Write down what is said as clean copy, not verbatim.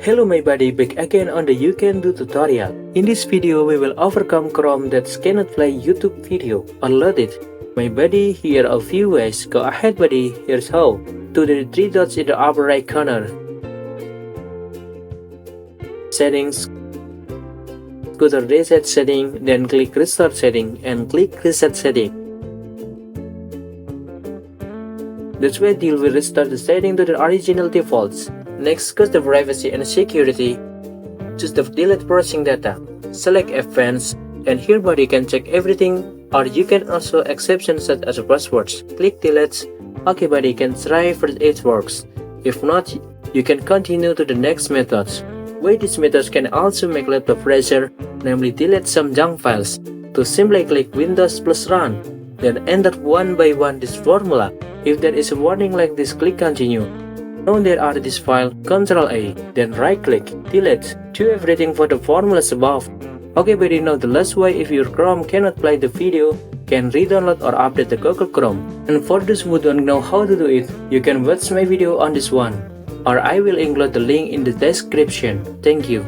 Hello my buddy, back again on the You Can Do tutorial. In this video, we will overcome Chrome that cannot play YouTube video or load it. My buddy, here are a few ways. Go ahead buddy, here's how. To the three dots in the upper right corner. Settings. Go to reset setting, then click restore setting and click reset setting. This way it will restore the setting to the original defaults. Next, go to privacy and security. Choose the delete browsing data. Select advanced, and here buddy can check everything, or you can also exceptions such as passwords. Click delete. Okay buddy, can try first it works. If not, you can continue to the next methods. Where these methods can also make laptop fresher, namely delete some junk files. To simply click Windows plus run, then enter one by one this formula. If there is a warning like this, click continue. Now there are this file, Ctrl A, then right click, delete, do everything for the formulas above. Okay buddy, now the last way if your Chrome cannot play the video, can re-download or update the Google Chrome. And for those who don't know how to do it, you can watch my video on this one, or I will include the link in the description. Thank you.